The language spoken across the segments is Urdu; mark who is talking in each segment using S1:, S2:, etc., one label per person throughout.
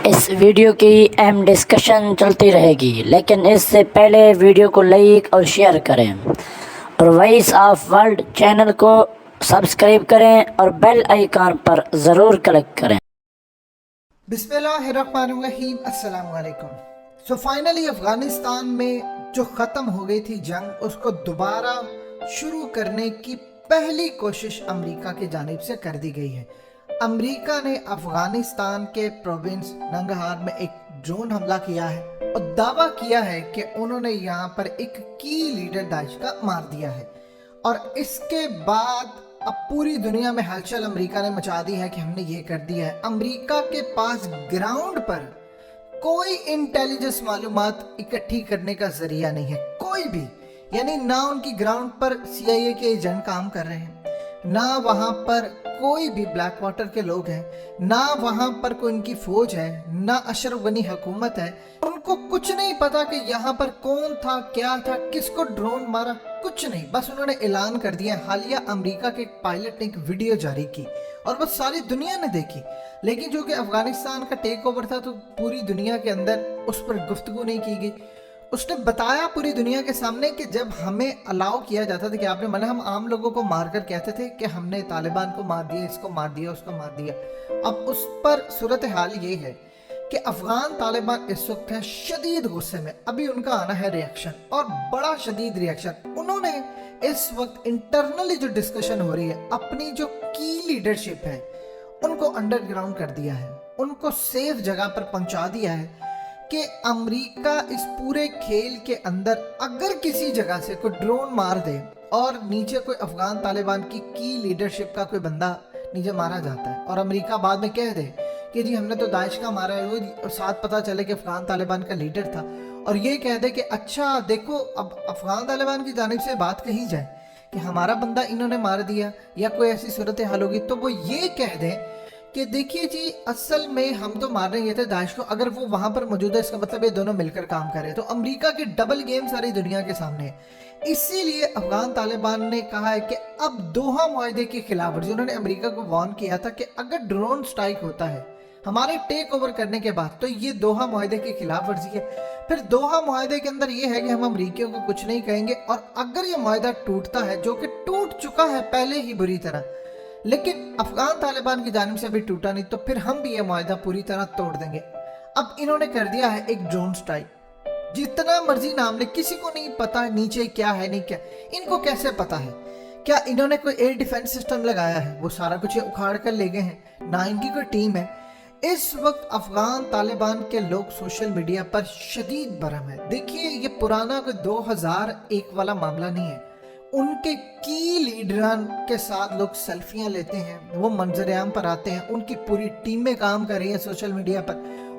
S1: اس ویڈیو کی اہم ڈسکشن چلتی رہے گی، لیکن اس سے پہلے ویڈیو کو لائک اور شیئر کریں اور وائس آف ورلڈ چینل کو سبسکرائب کریں اور بیل آئیکن پر ضرور کلک کریں۔
S2: بسم اللہ الرحمن الرحیم۔ السلام علیکم۔ فائنلی افغانستان میں جو ختم ہو گئی تھی جنگ، اس کو دوبارہ شروع کرنے کی پہلی کوشش امریکہ کی جانب سے کر دی گئی ہے۔ امریکہ نے افغانستان کے پروونس ننگرہار میں ایک ڈرون حملہ کیا ہے اور دعویٰ کیا ہے کہ انہوں نے یہاں پر ایک کی لیڈر داعش کا مار دیا ہے، اور اس کے بعد اب پوری دنیا میں ہلچل امریکہ نے مچا دی ہے کہ ہم نے یہ کر دیا ہے۔ امریکہ کے پاس گراؤنڈ پر کوئی انٹیلیجنس معلومات اکٹھی کرنے کا ذریعہ نہیں ہے، کوئی بھی، یعنی نہ ان کی گراؤنڈ پر سی آئی اے کے ایجنٹ کام کر رہے ہیں، نہ وہاں پر کوئی بھی بلیک واٹر کے لوگ ہیں، نہ وہاں پر کوئی ان کی فوج ہے، نہ اشرف غنی حکومت ہے۔ ان کو کچھ نہیں پتا کہ یہاں پر کون تھا، کیا تھا، کس کو ڈرون مارا، کچھ نہیں۔ بس انہوں نے اعلان کر دیا۔ حالیہ امریکہ کے ایک پائلٹ نے ایک ویڈیو جاری کی اور بس ساری دنیا نے دیکھی، لیکن جو کہ افغانستان کا ٹیک اوور تھا تو پوری دنیا کے اندر اس پر گفتگو نہیں کی گئی۔ اس نے بتایا پوری دنیا کے سامنے کہ جب ہمیں الاؤ کیا جاتا تھا کہ آپ نے منع، ہم عام لوگوں کو مار کر کہتے تھے کہ ہم نے طالبان کو مار دیا، اس کو مار دیا، اس کو مار دیا۔ اب اس پر صورتحال یہ ہے کہ افغان طالبان اس وقت ہے شدید غصے میں۔ ابھی ان کا آنا ہے ریاکشن، اور بڑا شدید ریاکشن۔ انہوں نے اس وقت انٹرنلی جو ڈسکشن ہو رہی ہے، اپنی جو کی لیڈرشپ ہے ان کو انڈر گراؤنڈ کر دیا ہے، ان کو سیف جگہ پر پہنچا دیا ہے کہ امریکہ اس پورے کھیل کے اندر اگر کسی جگہ سے کوئی ڈرون مار دے اور نیچے کوئی افغان طالبان کی لیڈرشپ کا کوئی بندہ نیچے مارا جاتا ہے، اور امریکہ بعد میں کہہ دے کہ جی ہم نے تو داعش کا مارا ہے، وہ ساتھ پتہ چلے کہ افغان طالبان کا لیڈر تھا، اور یہ کہہ دے کہ اچھا دیکھو اب افغان طالبان کی جانب سے بات کہی جائے کہ ہمارا بندہ انہوں نے مار دیا، یا کوئی ایسی صورتحال ہوگی، تو وہ یہ کہہ دیں کہ دیکھیے جی اصل میں ہم تو مارنے گئے تھے داعش کو، اگر وہ وہاں پر موجود ہے اس کا مطلب یہ دونوں مل کر کام کر رہے ہیں۔ تو امریکہ کے ڈبل گیم ساری دنیا کے سامنے ہے۔ اسی لیے افغان طالبان نے کہا ہے کہ اب دوحہ معاہدے کے خلاف ورزی، انہوں نے امریکہ کو وارن کیا تھا کہ اگر ڈرون سٹرائک ہوتا ہے ہمارے ٹیک اوور کرنے کے بعد تو یہ دوحہ معاہدے کی خلاف ورزی ہے۔ پھر دوحہ معاہدے کے اندر یہ ہے کہ ہم امریکیوں کو کچھ نہیں کہیں گے، اور اگر یہ معاہدہ ٹوٹتا ہے، جو کہ ٹوٹ چکا ہے پہلے ہی بری طرح، لیکن افغان طالبان کی جانب سے بھی ٹوٹا نہیں، تو پھر ہم بھی یہ معاہدہ پوری طرح توڑ دیں گے۔ اب انہوں نے کر دیا ہے ایک ڈرون سٹرائک، جتنا مرضی نام لے، کسی کو نہیں پتا نیچے کیا ہے نہیں کیا۔ ان کو کیسے پتا ہے؟ کیا انہوں نے کوئی ایئر ڈیفنس سسٹم لگایا ہے؟ وہ سارا کچھ اکھاڑ کر لے گئے ہیں، نہ ان کی کوئی ٹیم ہے۔ اس وقت افغان طالبان کے لوگ سوشل میڈیا پر شدید برہم ہے۔ دیکھیے یہ پرانا کوئی 2001 والا معاملہ نہیں ہے۔ ان کے کی لیڈران کے ساتھ لوگ سیلفیاں لیتے ہیں، وہ منظر عام پر آتے ہیں، ان کی پوری ٹیمیں کام کر رہی ہیں سوشل میڈیا پر۔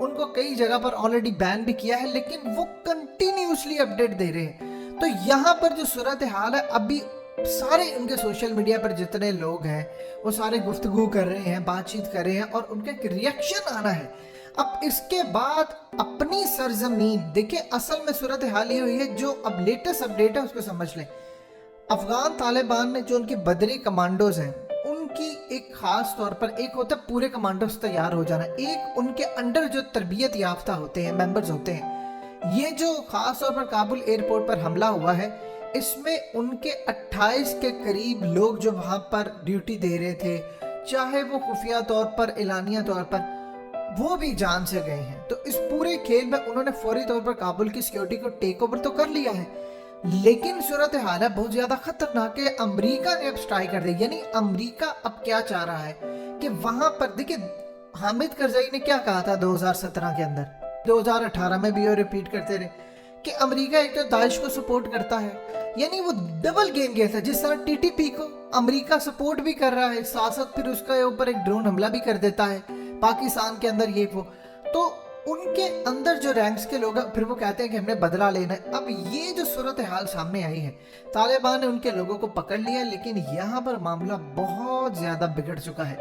S2: ان کو کئی جگہ پر آلریڈی بین بھی کیا ہے، لیکن وہ کنٹینیوسلی اپڈیٹ دے رہے ہیں۔ تو یہاں پر جو صورتحال ہے، ابھی سارے ان کے سوشل میڈیا پر جتنے لوگ ہیں وہ سارے گفتگو کر رہے ہیں، بات چیت کر رہے ہیں، اور ان کا ایک ریاکشن آنا ہے۔ اب اس کے بعد اپنی سرزمین دیکھیں، اصل میں صورتحال یہ ہوئی ہے، جو اب لیٹسٹ اپڈیٹ ہے اس کو سمجھ لیں۔ افغان طالبان نے جو ان کی بدری کمانڈوز ہیں، ان کی ایک خاص طور پر ایک ہوتا ہے پورے کمانڈوز تیار ہو جانا، ایک ان کے انڈر جو تربیت یافتہ ہوتے ہیں، ممبرز ہوتے ہیں۔ یہ جو خاص طور پر کابل ایئرپورٹ پر حملہ ہوا ہے، اس میں ان کے 28 کے قریب لوگ جو وہاں پر ڈیوٹی دے رہے تھے، چاہے وہ خفیہ طور پر، اعلانیہ طور پر، وہ بھی جان سے گئے ہیں۔ تو اس پورے کھیل میں انہوں نے فوری طور پر کابل کی سیکیورٹی کو ٹیک اوور تو کر لیا ہے، لیکن صورتحال ہے بہت زیادہ خطرناک ہے۔ امریکہ نے اب سٹرائک کر دی، یعنی امریکہ اب کیا چاہ رہا ہے کہ وہاں پر دیکھیں، حامد کرزئی نے کیا کہا تھا 2017 کے اندر، 2018 میں بھی وہ ریپیٹ کرتے رہے کہ امریکہ ایک تو داعش کو سپورٹ کرتا ہے، یعنی وہ ڈبل گیم گیا تھا۔ جس طرح ٹی ٹی پی کو امریکہ سپورٹ بھی کر رہا ہے، ساتھ ساتھ پھر اس کے اوپر ایک ڈرون حملہ بھی کر دیتا ہے پاکستان کے اندر، یہ وہ تو ان کے اندر جو رینکس کے لوگ ہیں پھر وہ کہتے ہیں کہ ہم نے بدلہ لینا ہے۔ اب یہ جو صورتحال سامنے آئی ہے، طالبان نے ان کے لوگوں کو پکڑ لیا، لیکن یہاں پر معاملہ بہت زیادہ بگڑ چکا ہے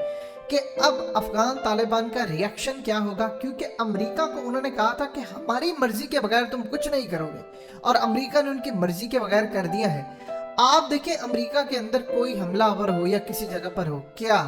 S2: کہ اب افغان طالبان کا ریاکشن کیا ہوگا، کیونکہ امریکہ کو انہوں نے کہا تھا کہ ہماری مرضی کے بغیر تم کچھ نہیں کرو گے، اور امریکہ نے ان کی مرضی کے بغیر کر دیا ہے۔ آپ دیکھیں امریکہ کے اندر کوئی حملہ آور ہو یا کسی جگہ پر ہو، کیا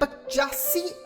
S2: 85